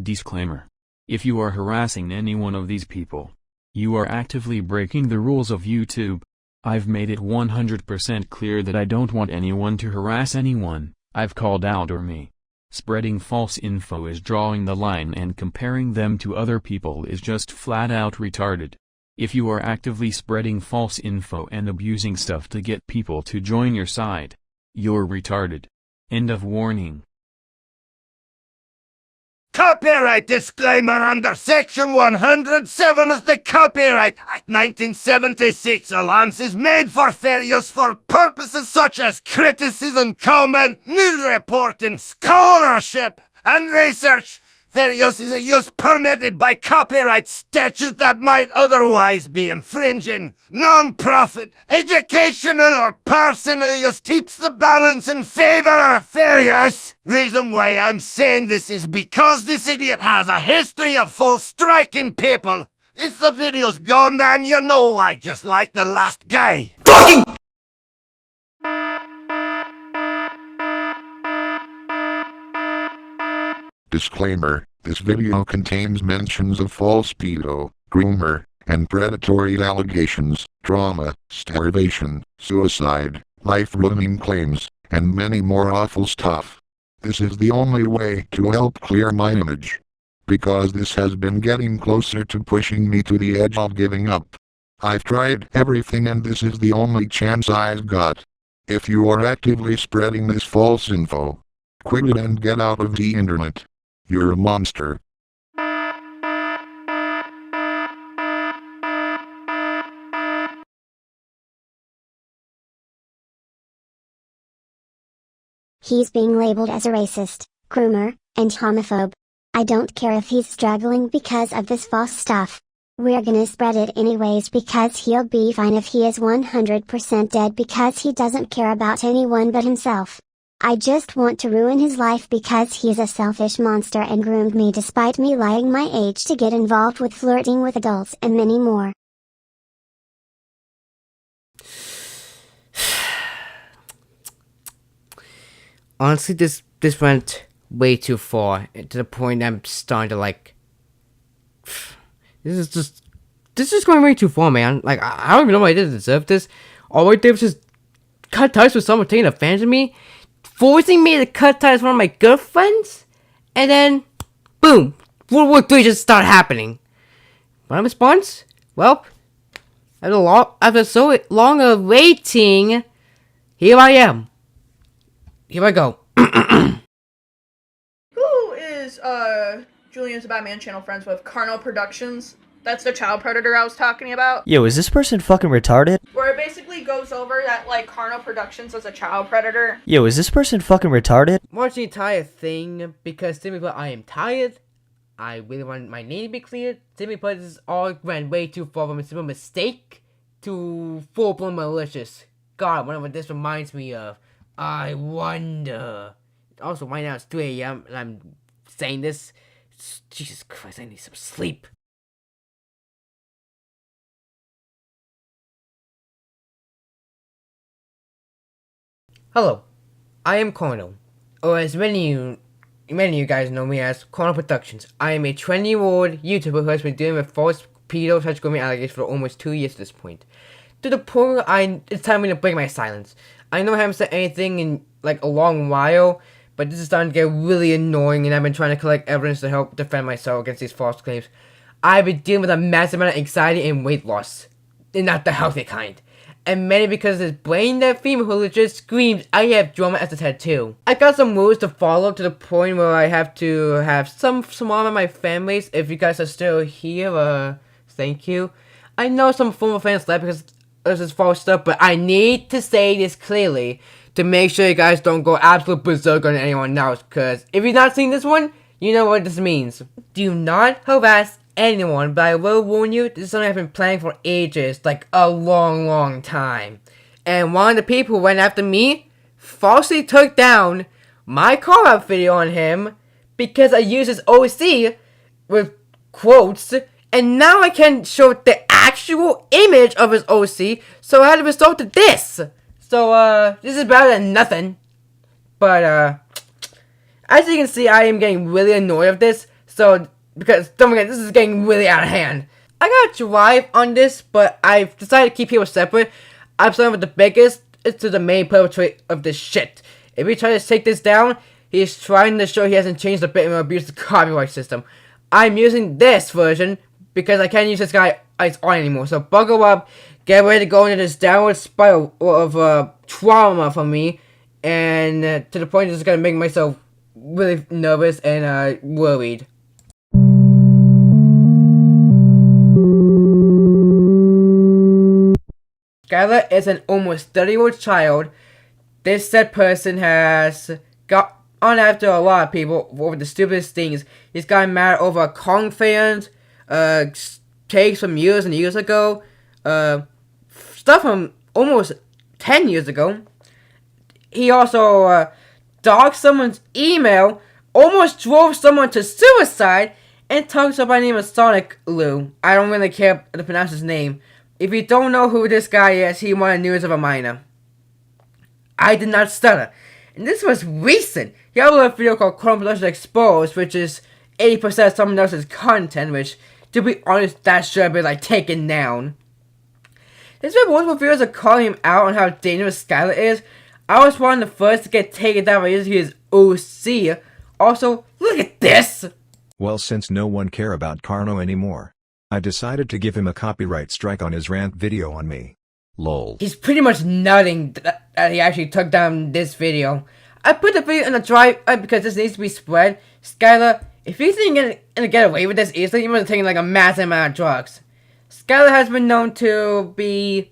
Disclaimer. If you are harassing any one of these people, you are actively breaking the rules of YouTube. I've made it 100% clear that I don't want anyone to harass anyone. I've called out or me. Spreading false info is drawing the line, and comparing them to other people is just flat out retarded. If you are actively spreading false info and abusing stuff to get people to join your side, you're retarded. End of warning. Copyright disclaimer under Section 107 of the Copyright Act 1976. Allowance is made for fair use for purposes such as criticism, comment, news reporting, scholarship, and research. Fair use is a use permitted by copyright statute that might otherwise be infringing. Non-profit, educational, or personal use keeps the balance in favor of fair use. Reason why I'm saying this is because this idiot has a history of full striking people. If the video's gone, then you know I just like the last guy. Fucking Disclaimer, this video contains mentions of false pedo, groomer, and predatory allegations, trauma, starvation, suicide, life-ruining claims, and many more awful stuff. This is the only way to help clear my image, because this has been getting closer to pushing me to the edge of giving up. I've tried everything and this is the only chance I've got. If you are actively spreading this false info, quit it and get out of the internet. You're a monster. He's being labeled as a racist, groomer, and homophobe. I don't care if he's struggling because of this false stuff. We're gonna spread it anyways because he'll be fine if he is 100% dead because he doesn't care about anyone but himself. I just want to ruin his life because he's a selfish monster and groomed me despite me lying my age to get involved with flirting with adults and many more. Honestly, this went way too far, to the point I'm starting to like. This is going way too far, man. Like, I don't even know why I did deserve this. All I did was just cut ties with someone taking advantage of me, forcing me to cut ties with one of my girlfriends, and then, boom, World War III just started happening. My response? Well, after so long of waiting, here I am. Here I go. Who is Julian's Batman channel friends with? Carno Productions. That's the child predator I was talking about. Yo, is this person fucking retarded? Where it basically goes over that, like, Carno Productions as a child predator. Yo, is this person fucking retarded? Watch the entire thing because simply put, I am tired. I really want my name to be cleared. Simply put, this all went way too far from a simple mistake to full-blown malicious. God, whatever this reminds me of. I wonder. Also, right now it's 3 a.m. and I'm saying this. Jesus Christ, I need some sleep. Hello, I am Corno, or as many of you guys know me as Corno Productions. I am a 20-year-old YouTuber who has been dealing with false pedo/grooming allegations for almost 2 years at this point. To the point where it's time for me to break my silence. I know I haven't said anything in like a long while, but this is starting to get really annoying, and I've been trying to collect evidence to help defend myself against these false claims. I've been dealing with a massive amount of anxiety and weight loss, and not the healthy kind. And mainly because of this brain dead female who legit screams, I have drama as a tattoo. I got some rules to follow to the point where I have to have some of my families. If you guys are still here, thank you. I know some former fans left because this is false stuff, but I need to say this clearly to make sure you guys don't go absolute berserk on anyone else, because if you've not seen this one, you know what this means. Do not harass anyone, but I will warn you, this is something I've been planning for ages, like a long time. And one of the people who went after me falsely took down my call-out video on him because I used his OC with quotes, and now I can show the actual image of his OC, so I had to resort to this. So, this is better than nothing. But, as you can see, I am getting really annoyed with this. So, because don't forget, this is getting really out of hand. I got a drive on this, but I've decided to keep people separate. I'm starting with the biggest to the main perpetrator of this shit. If he tries to take this down, he's trying to show he hasn't changed a bit and abused the copyright system. I'm using this version because I can't use this guy on anymore. So buckle up, get ready to go into this downward spiral of trauma for me, and to the point it's gonna make myself really nervous and worried. Skyler is an almost 30-year-old child. This said person has got on after a lot of people over the stupidest things. He's gotten mad over a Kong fans, takes from years and years ago, stuff from almost 10 years ago. He also dogged someone's email, almost drove someone to suicide, and talks about the name of Sonic Lou. I don't really care to pronounce his name. If you don't know who this guy is, he wanted news of a minor. I did not stutter. And this was recent. He uploaded a video called Controversies Exposed, which is 80% of someone else's content, which, to be honest, that should have been, like, taken down. There's been multiple videos of calling him out on how dangerous Skyler is. I was one of the first to get taken down by using his OC. Also, look at this! Well, since no one care about Carno anymore, I decided to give him a copyright strike on his rant video on me. Lol. He's pretty much nutting that he actually took down this video. I put the video in the drive because this needs to be spread. Skyler, if you think you're gonna get away with this easily, you must have taken like a massive amount of drugs. Skyler has been known to be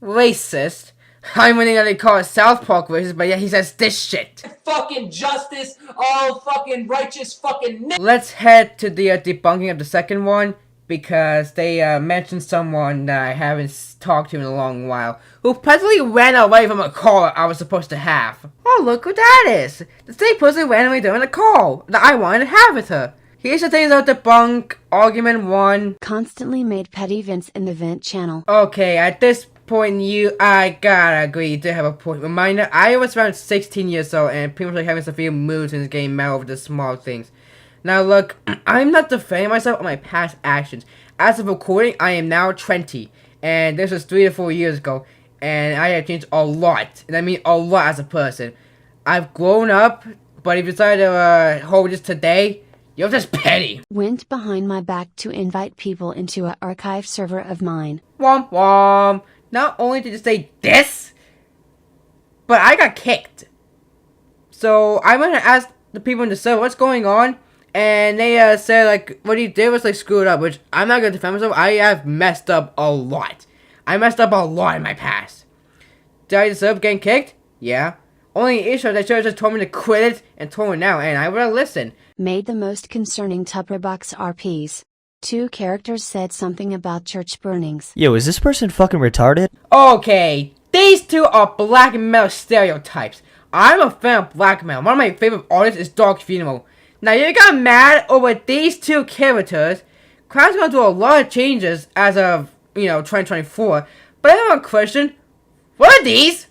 racist. I'm winning that they call it South Park racist, but yeah, he says this shit. Fucking justice, all fucking righteous fucking. Let's head to the debunking of the second one, because they mentioned someone that I haven't talked to in a long while, who presently ran away from a call I was supposed to have. Oh, look who that is! The same person ran away during the call that I wanted to have with her. Here's the things I'll debunk. Argument 1. Constantly made petty vents in the vent channel. Okay, at this point, I gotta agree, you did have a point. Reminder, I was around 16 years old and pretty much like having severe moods and getting mad over the small things. Now look, I'm not defending myself on my past actions. As of recording, I am now 20, and this was 3 to 4 years ago, and I have changed a lot, and I mean a lot as a person. I've grown up, but if you decide to hold this today, you're just petty. Went behind my back to invite people into an archive server of mine. Womp womp. Not only did you say this, but I got kicked. So I went and asked the people in the server what's going on, and they said like what he did was like screwed up, which I'm not gonna defend myself. I have messed up a lot. I messed up a lot in my past. Did I deserve getting kicked? Yeah. Only issue is they should have just told me to quit it and told me now, and I would have listened. Made the most concerning Tupperbox RPs. 2 characters said something about church burnings. Yo, is this person fucking retarded? Okay, these two are black metal stereotypes. I'm a fan of black metal. One of my favorite artists is Dark Funeral. Now you got mad over these 2 characters. Crown's gonna do a lot of changes as of, 2024. But I have a question. What are these?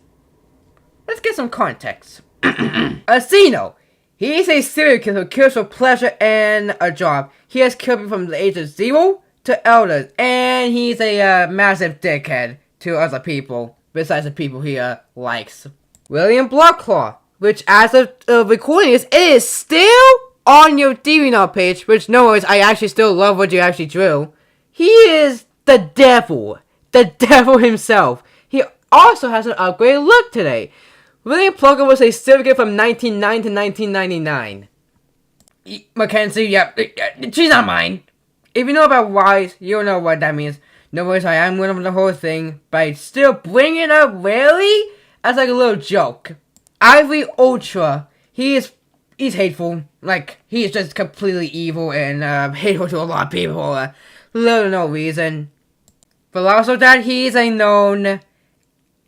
Let's get some context. Asino. He's a serial killer who kills for pleasure and a job. He has killed people from the age of 0 to elders. And he's a massive dickhead to other people, besides the people he likes. William Bloodclaw, which as of recording this, it is still on your DVNR page, which no worries, I actually still love what you actually drew. He is the devil. The devil himself. He also has an upgraded look today. William Plugger was a certificate from 1909 to 1999. Mackenzie, yep, she's not mine. If you know about Wise, you'll know what that means. No worries, I am winning the whole thing, but I still bring it up really as like a little joke. Ivory Ultra, he's hateful. Like, he is just completely evil and hateful to a lot of people, little no reason. But also that he's a known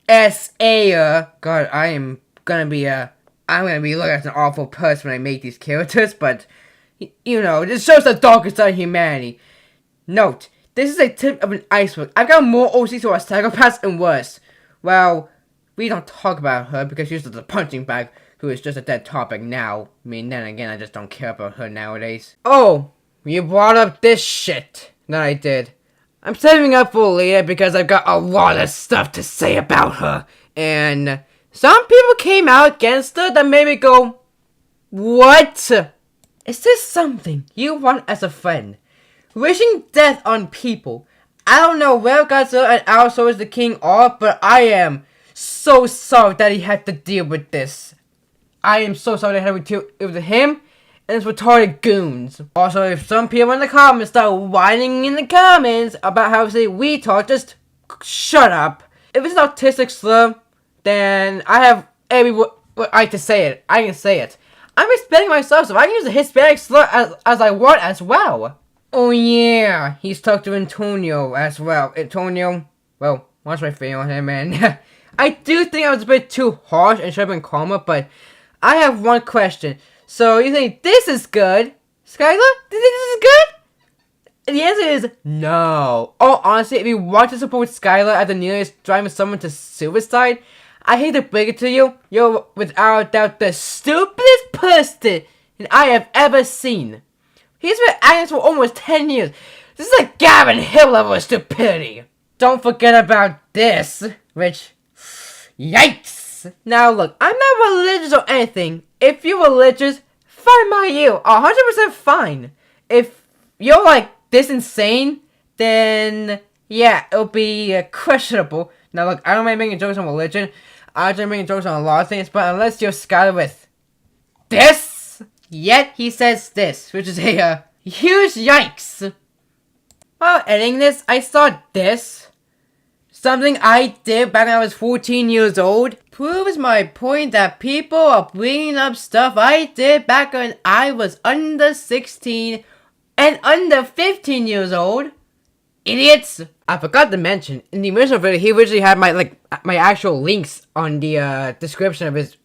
S.A. God, I'm gonna be looking at an awful person when I make these characters, but, this shows the darker side of humanity. Note, this is a tip of an iceberg. I've got more OCs who are psychopaths and worse. Well, we don't talk about her because she's just a punching bag. who is just a dead topic now. I mean, then again, I just don't care about her nowadays. Oh, you brought up this shit that I did. I'm saving up for later because I've got a lot of stuff to say about her. And some people came out against her that made me go, what? Is this something you want as a friend? Wishing death on people. I don't know where Godzilla and Allosaurus the King are, but I am so sorry that he had to deal with this. I am so sorry that I had to deal with him and his retarded goons. Also, if some people in the comments start whining in the comments about how they retard, just shut up. If it's an autistic slur, then I have every right to say it. I can say it. I'm Hispanic myself, so I can use a Hispanic slur as I want as well. Oh yeah, he's talked to Antonio as well. Antonio, well, what's my feeling on him, man? I do think I was a bit too harsh and should have been calmer, but I have one question. So you think this is good? Skyler, do you think this is good? The answer is no. Oh, honestly, if you want to support Skyler at the nearest driving someone to suicide, I hate to break it to you, you're without a doubt the stupidest person I have ever seen. He's been acting for almost 10 years. This is a Gavin Hill level of stupidity. Don't forget about this, which, yikes. Now look, I'm not religious or anything. If you're religious, fine by you, 100% fine. If you're like this insane, then yeah, it'll be questionable. Now look, I don't mind making jokes on religion. I don't make jokes on a lot of things, but unless you're Skyler with this, yet he says this, which is a huge yikes. While editing this, I saw this. Something I did back when I was 14 years old. Proves my point that people are bringing up stuff I did back when I was under 16 and under 15 years old. Idiots! I forgot to mention, in the original video, he originally had my actual links on the description of his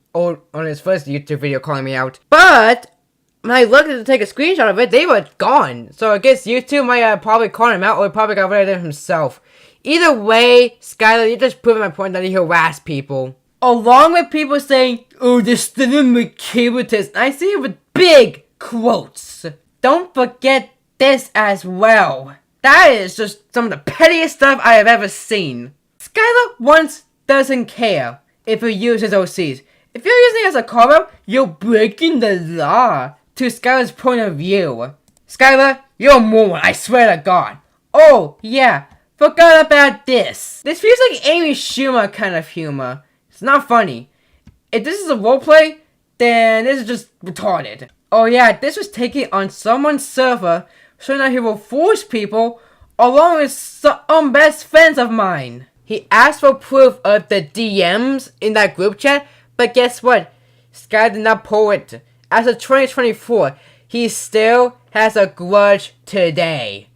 first YouTube video calling me out. But when I looked to take a screenshot of it, they were gone. So I guess YouTube might probably call him out, or he probably got rid of them himself. Either way, Skyler, you're just proving my point that he harassed people. Along with people saying, oh, this student with cable test. I see it with big quotes. Don't forget this as well. That is just some of the pettiest stuff I have ever seen. Skyler once doesn't care if you use his OCs. If you're using it as a call-out, you're breaking the law to Skyler's point of view. Skyler, you're a moron, I swear to God. Oh, yeah, forgot about this. This feels like Amy Schumer kind of humor. It's not funny. If this is a roleplay, then this is just retarded. Oh yeah, this was taken on someone's server, so that he will force people along with some best friends of mine. He asked for proof of the DMs in that group chat, but guess what? Sky did not pull it. As of 2024, he still has a grudge today.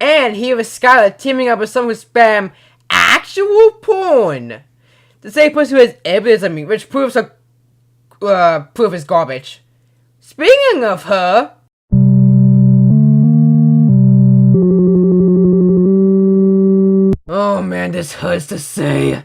And he was Skyler teaming up with someone who spam actual porn. The same person who has evidence of me, which proves proof is garbage. Speaking of her, oh man, this hurts to say.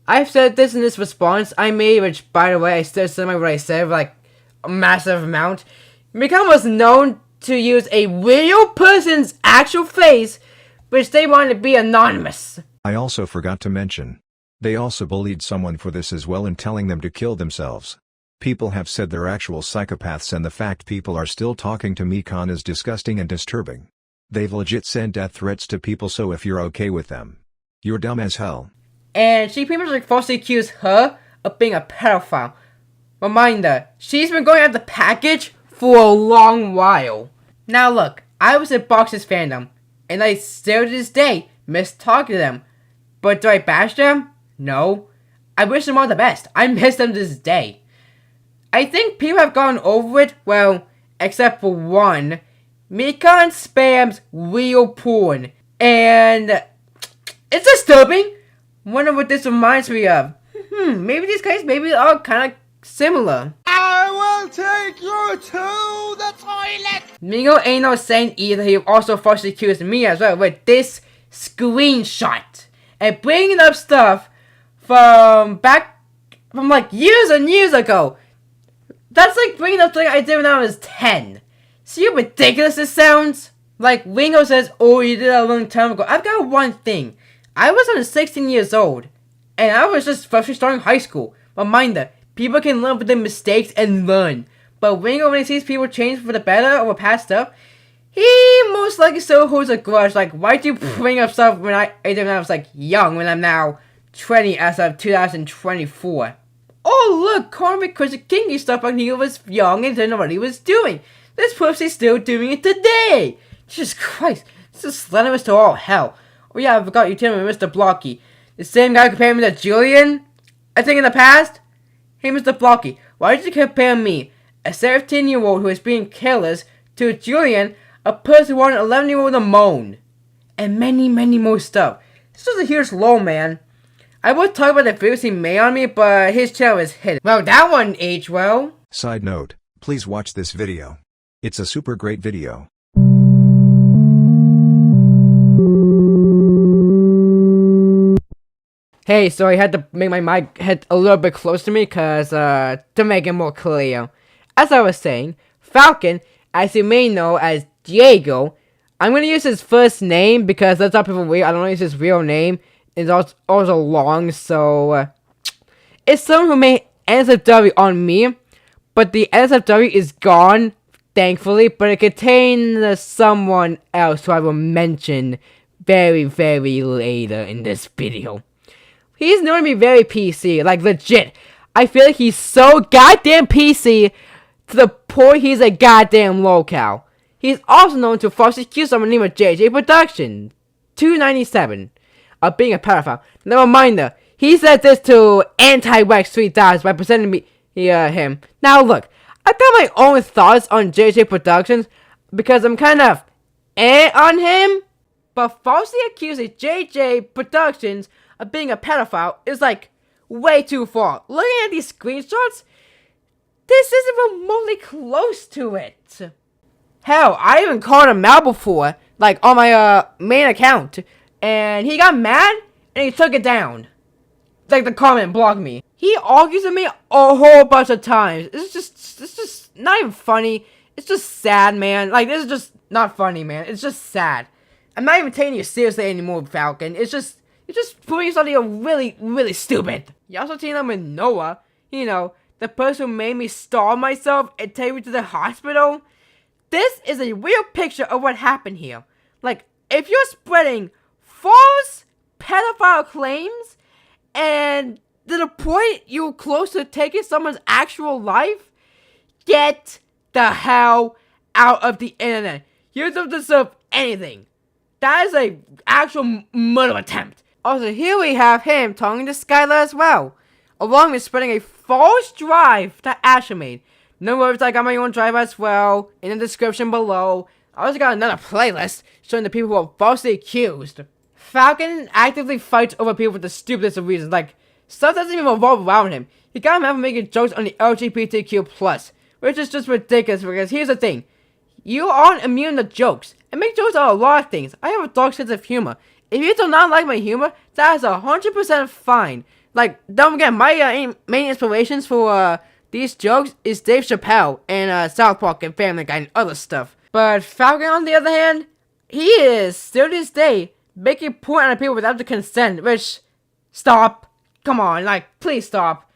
I've said this in this response I made, which by the way, I still said what I said, like a massive amount. Meikon was known to use a real person's actual face, which they wanted to be anonymous. I also forgot to mention. They also bullied someone for this as well and telling them to kill themselves. People have said they're actual psychopaths, and the fact people are still talking to Meikon is disgusting and disturbing. They've legit sent death threats to people, so if you're okay with them, you're dumb as hell. And she pretty much falsely accused her of being a pedophile. Reminder, she's been going after the package for a long while. Now look, I was in Box's fandom, and I still to this day miss talking to them. But do I bash them? No. I wish them all the best. I miss them to this day. I think people have gone over it, well, except for one. Meikon spams real porn, and it's disturbing. Wonder what this reminds me of. Maybe these guys are kind of similar. I will take you to the toilet. Mingo ain't no saint either. He also falsely accused me as well with this screenshot and bringing up stuff from like years and years ago. That's like bringing up something I did when I was 10. See how ridiculous this sounds? Like, Wingo says, oh, you did that a long time ago. I've got one thing. I was only 16 years old, and I was just freshly starting high school. But mind that, people can learn from their mistakes and learn. But Wingo, when he sees people change for the better over past stuff, he most likely still holds a grudge. Like, why'd you bring up stuff when I did when I was, like, young, when I'm now 20 as of 2024? Oh, look, Connor Chris kinky stuff when he was young and didn't know what he was doing. This pussy's still doing it today. Jesus Christ, this is slanderous to all hell. Oh yeah, I forgot you telling me Mr. Blocky. The same guy compared me to Julian, I think in the past? Hey Mr. Blocky, why did you compare me, a 17-year-old who is being careless, to Julian, a person who wanted an 11-year-old to moan? And many, many more stuff. This was a huge low, man. I would talk about the videos he made on me, but his channel is hidden. Well, that one aged well. Side note, please watch this video. It's a super great video. Hey, so I had to make my mic head a little bit close to me, cause, to make it more clear. As I was saying, Falcon, as you may know as Diego, I'm gonna use his first name, because that's how people read. I don't use his real name. It's also long, so, it's someone who made NSFW on me, but the NSFW is gone, thankfully, but it contains someone else who I will mention very, very later in this video. He's known to be very PC, like legit. I feel like he's so goddamn PC to the point he's a goddamn locale. He's also known to falsely accuse someone named JJ Production 297 of being a pedophile. Never mind though. He said this to Anti-Wax 3000 by presenting me him. Now look, I've got my own thoughts on JJ Productions because I'm kind of on him, but falsely accusing JJ Productions of being a pedophile is like way too far. Looking at these screenshots, this isn't remotely close to it. Hell, I even called him out before, like on my main account, and he got mad and he took it down. Like the comment blocked me. He argues with me a whole bunch of times. It's just not even funny. It's just sad, man. Like, this is just not funny, man. It's just sad. I'm not even taking you seriously anymore, Falcon. You're just proving something really, really stupid. You also teamed up with Noah, you know, the person who made me starve myself and take me to the hospital. This is a real picture of what happened here. Like, if you're spreading false pedophile claims and to the point you're close to taking someone's actual life, get the hell out of the internet. You don't deserve anything. That is a actual murder attempt. Also, here we have him talking to Skyler as well, along with spreading a false drive that Asher made. No worries, I got my own drive as well, in the description below. I also got another playlist showing the people who are falsely accused. Falcon actively fights over people for the stupidest of reasons, like, stuff doesn't even revolve around him. He got him out for making jokes on the LGBTQ+, which is just ridiculous because here's the thing. You aren't immune to jokes. I make jokes on a lot of things. I have a dark sense of humor. If you do not like my humor, that is 100% fine. Like, don't forget, my main inspirations for these jokes is Dave Chappelle and South Park and Family Guy and other stuff. But Falcon, on the other hand, he is, still to this day, making porn on people without the consent, which, stop. Come on, like, please stop.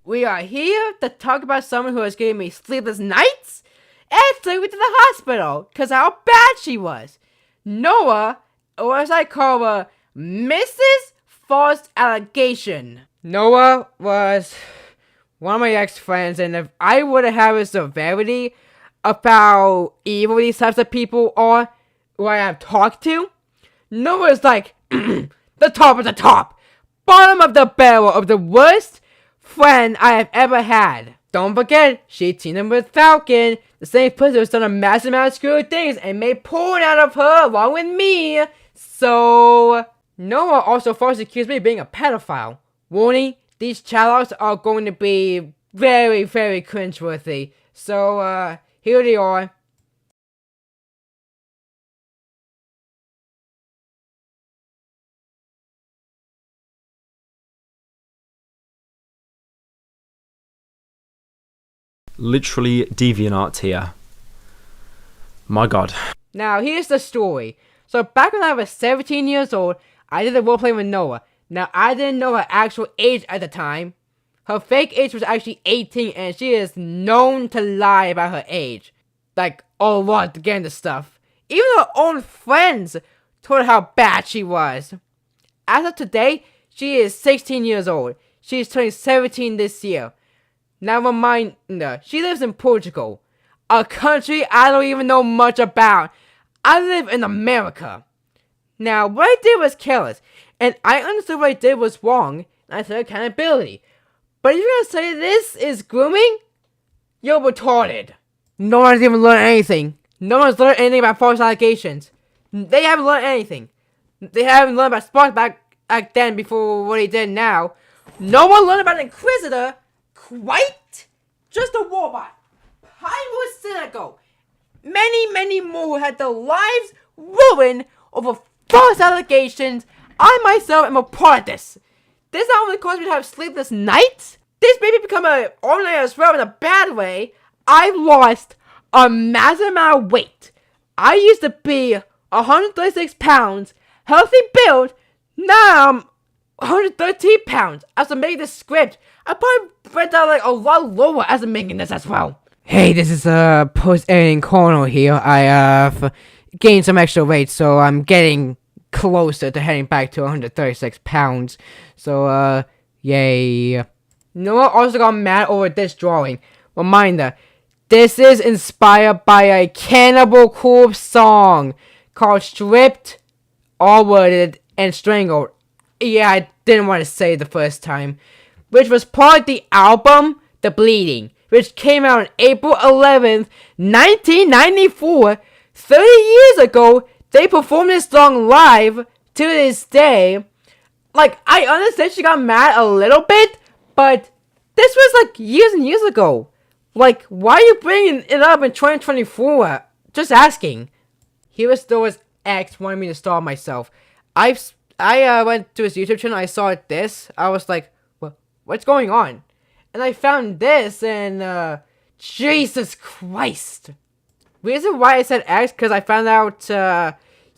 We are here to talk about someone who has given me sleepless nights and took me to the hospital because how bad she was. Noah, or as I call her, Mrs. False Allegation. Noah was one of my ex-friends, and if I would have had a severity of how evil these types of people are, who I have talked to, Noah's like the top of the top, bottom of the barrel of the worst friend I have ever had. Don't forget, she teamed up with Falcon, the same person who's done a massive amount of screwy things and made porn out of her along with me. So, Noah also falsely accused me of being a pedophile. Warning, these chatlogs are going to be very, very cringeworthy. So, here they are. literally DeviantArt here. My god. Now, here's the story. So, back when I was 17 years old, I did a roleplay with Noah. Now, I didn't know her actual age at the time. Her fake age was actually 18, and she is known to lie about her age. Like, a lot to get into stuff. Even her own friends told her how bad she was. As of today, she is 16 years old. She is turning 17 this year. Now, reminder, she lives in Portugal, a country I don't even know much about. I live in America. Now, what I did was careless, and I understood what I did was wrong, and I took accountability. But if you're gonna say this is grooming, you're retarded. No one's even learned anything. No one's learned anything about false allegations. They haven't learned anything. They haven't learned about Spark back then before what he did now. No one learned about Inquisitor. Quite just a robot. Pyro Cynical. Many more who had their lives ruined over false allegations. I myself am a part of this. This not only caused me to have sleepless nights, this made me become an ordinary as well in a bad way. I've lost a massive amount of weight. I used to be 136 pounds, healthy build. Now I'm 113 pounds. As I'm making this script, I probably went down like a lot lower as I'm making this as well. Hey, this is post-editing Cornel here. I have gained some extra weight, so I'm getting closer to heading back to 136 pounds. So, yay. Noah also got mad over this drawing. Reminder, this is inspired by a Cannibal Corpse song called Stripped, All Worded, and Strangled. Yeah, I didn't want to say it the first time. Which was part of the album, The Bleeding, which came out on April 11th, 1994. 30 years ago, they performed this song live to this day. Like, I understand she got mad a little bit, but this was like years and years ago. Like, why are you bringing it up in 2024? Just asking. Here is Noah's ex wanted me to starve myself. I went to his YouTube channel, I saw this, I was like, what's going on? And I found this, and Jesus Christ. Reason why I said ex, because I found out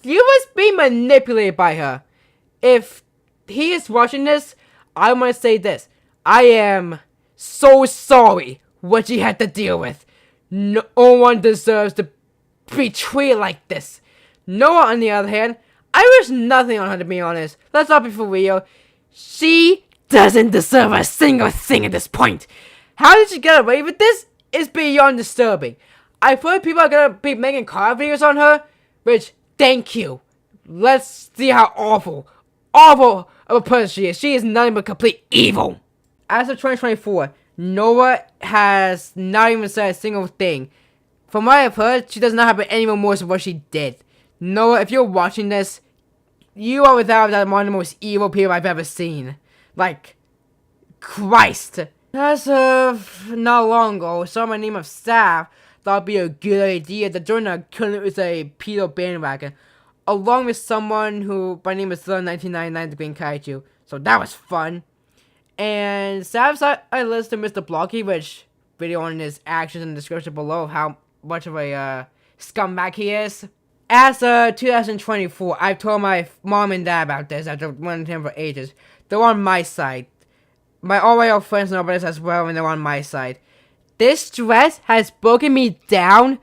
he was being manipulated by her. If he is watching this, I want to say this. I am so sorry what she had to deal with. No one deserves to be treated like this. Noah, on the other hand, I wish nothing on her, to be honest. Let's not be for real. She doesn't deserve a single thing at this point. How did she get away with this? Is beyond disturbing. I've heard people are gonna be making car videos on her, which, thank you. Let's see how awful of a person she is. She is nothing but complete evil. As of 2024, Noah has not even said a single thing. From what I've heard, she does not have any remorse of what she did. Noah, if you're watching this, you are without that one of the most evil people I've ever seen. Like, Christ. As of not long ago, someone named of staff thought it'd be a good idea to join a current with a pedo bandwagon, along with someone who, by name is still 1999, the Green Kaiju. So that was fun. And Sav's I listed Mr. Blocky, which video on his actions in the description below of how much of a scumbag he is. As 2024, I've told my mom and dad about this after wanting him for ages. They're on my side. My all friends know about this as well, and they're on my side. This stress has broken me down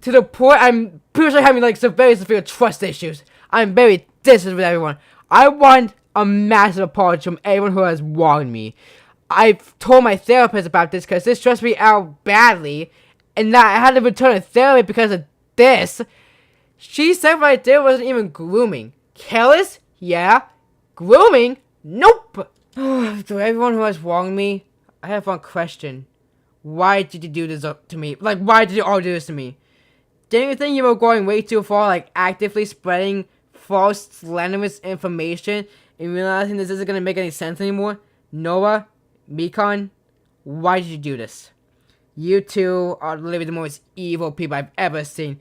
to the point I'm pretty sure having like some very severe trust issues. I'm very distant with everyone. I want a massive apology from everyone who has wronged me. I've told my therapist about this because this stressed me out badly, and that I had to return to therapy because of this. She said what I did wasn't even grooming. Careless? Yeah. Grooming? Nope. To everyone who has wronged me, I have one question. Why did you do this to me? Like, why did you all do this to me? Didn't you think you were going way too far, like actively spreading false, slanderous information and realizing this isn't gonna make any sense anymore? Noah, Meikon, why did you do this? You two are literally the most evil people I've ever seen.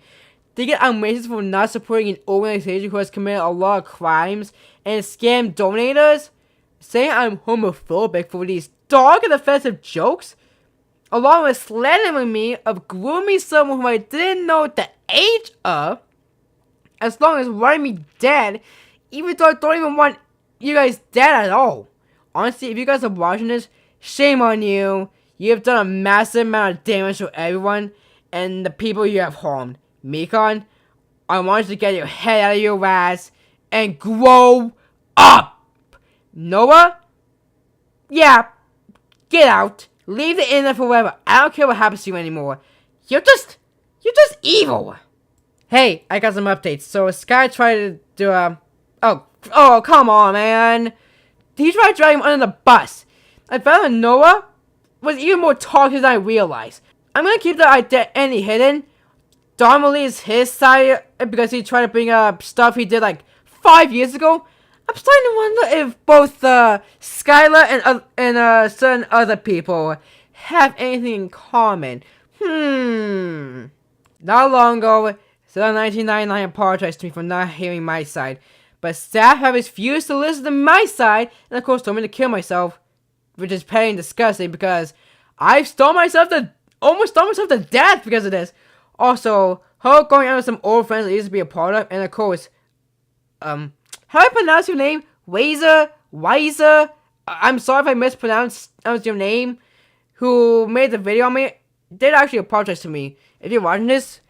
Thinking I'm racist for not supporting an organization who has committed a lot of crimes and scammed donators? Saying I'm homophobic for these dark and offensive jokes? along with slandering me of grooming someone who I didn't know the age of, as long as writing me dead, even though I don't even want you guys dead at all. Honestly, if you guys are watching this, shame on you. You have done a massive amount of damage to everyone and the people you have harmed. Meikon, I want you to get your head out of your ass and grow up. Noah? Yeah, get out. Leave the internet forever. I don't care what happens to you anymore. You're just evil. Hey, I got some updates. So Sky tried to do oh, come on, man. He tried to drag him under the bus. I found Noah was even more toxic than I realized. I'm gonna keep the identity hidden. Normally is his side because he tried to bring up stuff he did like 5 years ago. I'm starting to wonder if both Skyler and certain other people have anything in common. Not long ago, Skyler 1999 apologized to me for not hearing my side, but staff have refused to listen to my side, and of course told me to kill myself, which is petty and disgusting because I've almost stoned myself to death because of this. Also, her going out with some old friends that used to be a part of, and of course, how do I pronounce your name? Weiser? I'm sorry if I mispronounced your name. Who made the video on me did actually apologize to me. If you're watching this,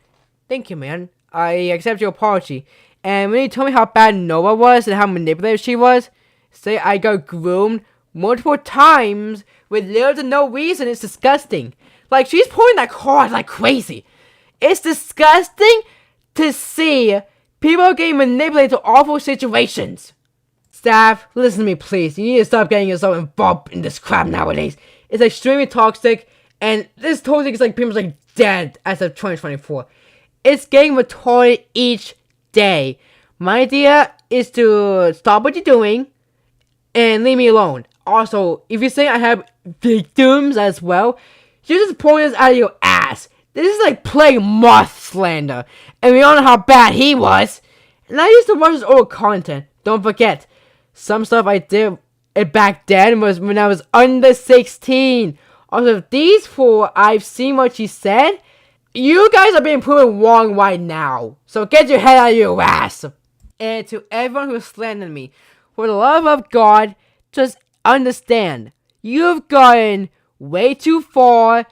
thank you, man. I accept your apology. And when you told me how bad Noah was and how manipulative she was, say I got groomed multiple times with little to no reason, it's disgusting. Like, she's pulling that card like crazy. It's disgusting to see people getting manipulated to awful situations. Staff, listen to me please. You need to stop getting yourself involved in this crap nowadays. It's extremely toxic, and this totally is like pretty much like dead as of 2024. It's getting retarded each day. My idea is to stop what you're doing and leave me alone. Also, if you say I have victims as well, you're just pulling this out of your ass. This is like Plague Moth slander, and we all know how bad he was. And I used to watch his old content. Don't forget, some stuff I did back then was when I was under 16. Also, these four, I've seen what she said. You guys are being proven wrong right now. So get your head out of your ass. And to everyone who's slandering me, for the love of God, just understand. You've gotten way too far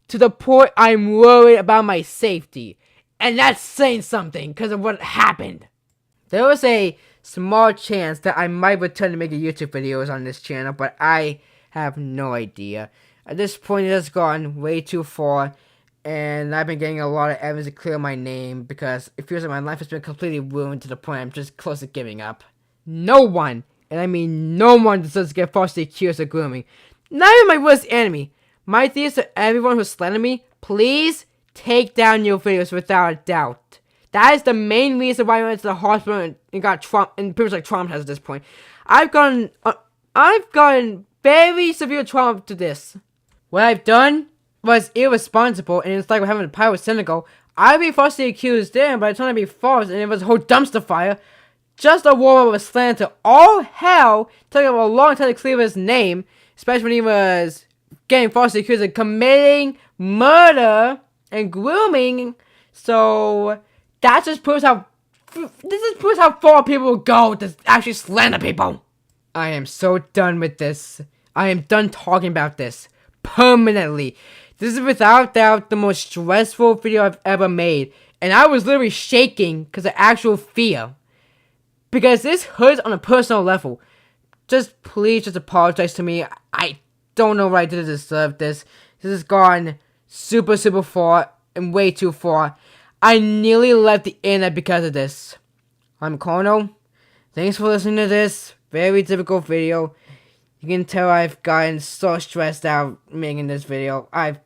to the point I'm worried about my safety. And that's saying something because of what happened. There was a small chance that I might return to making YouTube videos on this channel, but I have no idea. At this point, it has gone way too far, and I've been getting a lot of evidence to clear my name because it feels like my life has been completely ruined to the point I'm just close to giving up. No one, and I mean no one, deserves to get falsely accused of grooming. Not even my worst enemy. My idea is to everyone who's slandering me, please take down your videos without a doubt. That is the main reason why I went to the hospital and got and pretty much like traumatized at this point. I've gotten very severe trauma to this. What I've done was irresponsible, and it's like we're having a power cynical. I've been falsely accused then, but it's trying to be false, and it was a whole dumpster fire. Just a war was slanted to all hell. Took him a long time to clear his name, especially when he was getting falsely accused of committing murder and grooming. So that just proves how far people will go to actually slander people. I am so done with this. I am done talking about this permanently. This is without doubt the most stressful video I've ever made, and I was literally shaking because of actual fear. Because this hurts on a personal level. Just please just apologize to me. I don't know what I did to deserve this. This has gone super far and way too far. I nearly left the internet because of this. I'm Kono. Thanks for listening to this very difficult video. You can tell I've gotten so stressed out making this video. I'll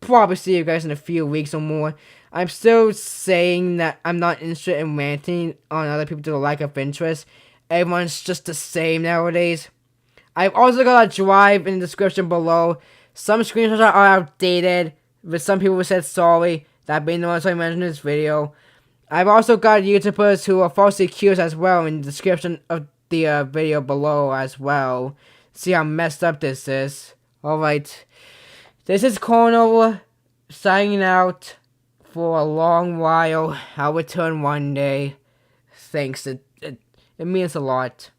probably see you guys in a few weeks or more. I'm still saying that I'm not interested in ranting on other people to the lack of interest. Everyone's just the same nowadays. I've also got a drive in the description below. Some screenshots are outdated, but some people said sorry. That being the ones I mentioned in this video. I've also got YouTubers who are falsely accused as well in the description of the video below as well. See how messed up this is. Alright. This is Cornel signing out for a long while. I'll return one day. Thanks. It means a lot.